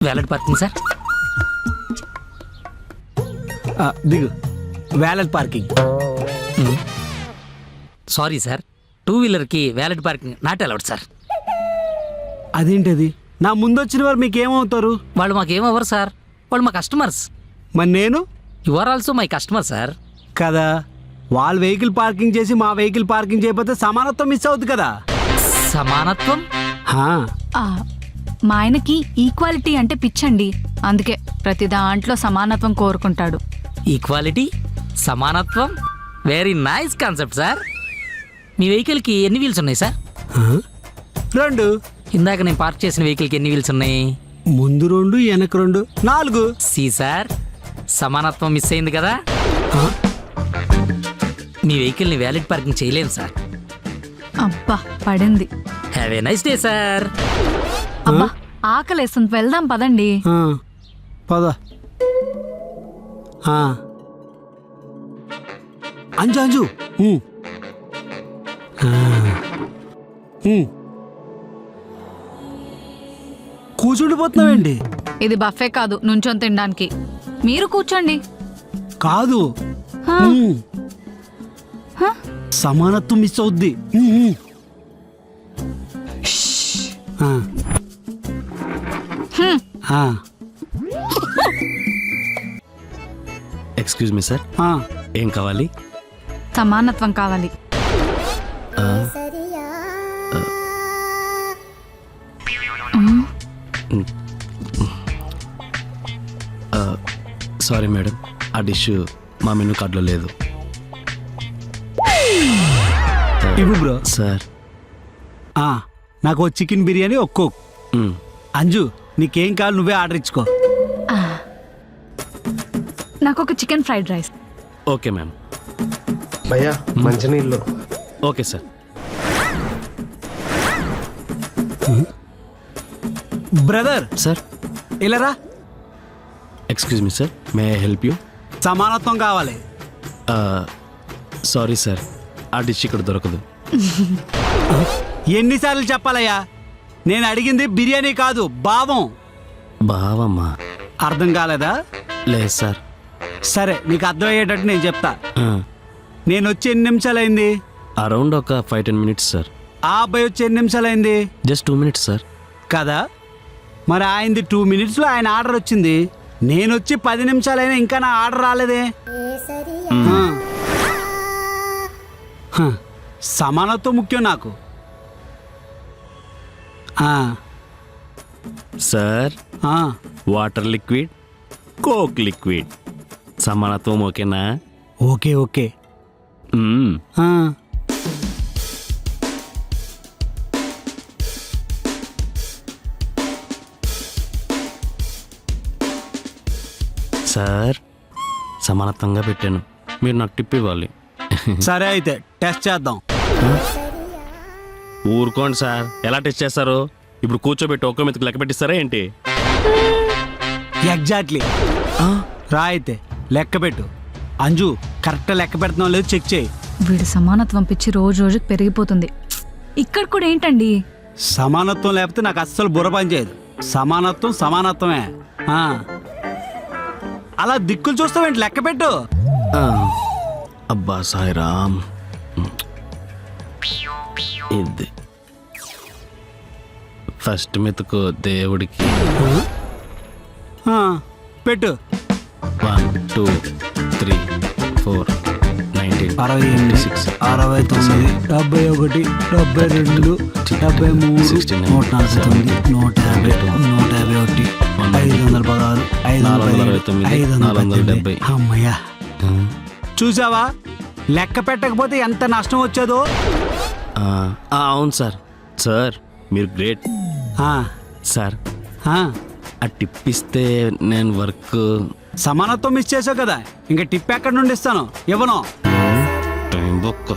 Wallet parking sir. దిగు. Valet parking. Sorry sir, 2 వీలర్కి valet parking not allowed sir. అదేంటది? నా ముందు వచ్చిన వారు మీకేమవుతారు? వాళ్ళు మాకేమవ్వరు సార్, వాళ్ళు మా కస్టమర్స్. మరి నేను? You are also my customer sir. కదా, వాళ్ళ వెహికల్ పార్కింగ్ చేసి మా వెహికల్ పార్కింగ్ చేయకపోతే సమానత్వం మిస్ అవుతుంది కదా. సమానత్వం? మా ఆయనకి ఈక్వాలిటీ అంటే పిచ్చండి, అందుకే ప్రతి దాంట్లో సమానత్వం కోరుకుంటాడు. ఈక్వాలిటీ, సమానత్వం, వెరీ నైస్ కాన్సెప్ట్ సార్. మీ వెహికల్కి ఎన్ని వీల్స్ ఉన్నాయి సార్? 2. ఇందాక నేను పార్క్ చేసిన వెహికల్కి ఎన్ని వీల్స్ ఉన్నాయి? ముందు 2, వెనక 2, 4. సి సార్, సమానత్వం మిస్ అయింది కదా. మీ వెహికల్ని వ్యాలిడ్ పార్కింగ్ చేయలేము సార్. అబ్బా పడింది. Have a nice day sir. అబ్బా ఆకలేస్తుంది, వెళ్దాం పదండి. పద. అంజు అంజు కూర్చుండిపోతున్నావేంటి? ఇది బఫే కాదు, నుంచొని తినడానికి. మీరు కూర్చోండి. కాదు, సమానత్వం మిస్ అవుద్ది. ఎక్స్క్యూజ్ మీ సార్, ఏం కావాలి? సమానత్వం కావాలి. సారీ మేడం, ఆ డిష్ మా మెనూ కార్డులో లేదు. ఇవ్వు బ్రో. సార్ నాకు చికెన్ బిర్యానీ ఒక్కో. అంజు నీకేం కావాలి నువ్వే ఆర్డర్ ఇచ్చుకో. నాకు ఒక chicken fried rice. Okay ma'am. భయ్యా మంచినీళ్ళు. Okay sir. బ్రదర్ సార్ ఇలారా. Excuse me sir, may I help you? సమానత్వం కావాలి. సారీ సార్, ఆ డిష్ ఇక్కడ దొరకదు. ఎన్నిసార్లు చెప్పాలయ్యా? నేను అడిగింది బిర్యానీ కాదు, భావం. బావమ్మా. అర్థం కాలేదా? లేదు సార్. సరే నీకు అర్థమయ్యేటట్టు నేను చెప్తా. నేను వచ్చి ఎన్ని నిమిషాలైంది? అరౌండ్ ఒక 5-10 మినిట్స్ సార్. ఆ అబ్బాయి వచ్చి ఎన్ని నిమిషాలైంది? Just 2 minutes sir. కదా, మరి ఆయనది 2 మినిట్స్లో ఆయన ఆర్డర్ వచ్చింది. నేను వచ్చి 10 నిమిషాలైనా ఇంకా నా ఆర్డర్ రాలేదే. సమానత్వం ముఖ్యం నాకు. Sir, water liquid, coke liquid, సమానత్వం ఓకేనా? Okay okay. సార్, సమానత్వంగా పెట్టాను, మీరు నాకు టిప్ ఇవ్వాలి. సరే అయితే టెస్ట్ చేద్దాం. ఊరుకోండి సార్, ఎలా టెస్ట్ చేస్తారు? ఇప్పుడు కూర్చోబెట్టి ఒక్క మీదకి లెక్క పెట్టిస్తారా ఏంటి? ఎగ్జాక్ట్లీ. రా అయితే లెక్క పెట్టు. అంజు కరెక్ట్ లెక్క పెడుతున్నావు లేదు చెక్ చేయి. వీడి సమానత్వం పిచ్చి రోజు రోజుకి పెరిగిపోతుంది. ఇక్కడ కూడా ఏంటండి? సమానత్వం లేకపోతే నాకు అస్సలు బుర్ర పని చేయదు. సమానత్వం సమానత్వమే. అలా దిక్కులు చూస్తావేంటి? లెక్క పెట్టు. అబ్బా సాయిరామ్. ఇది ఫస్ట్ మెతుకు దేవుడికి. పెట్టు. 1 2 3 4 19 66 69 71 72 73 149 150 151 516 అమ్మయ్యా. చూసావా లెక్క పెట్టకపోతే ఎంత నష్టం వచ్చేదో. అవును సార్. సార్ మీరు గ్రేట్ సార్. ఆ టిప్ ఇస్తే నేను వర్క్. సమానత్వం మిస్ చేసావు కదా, ఇంకా టిప్ ఎక్కడి నుండి ఇస్తాను? ఇవ్వను. టైం బొక్క.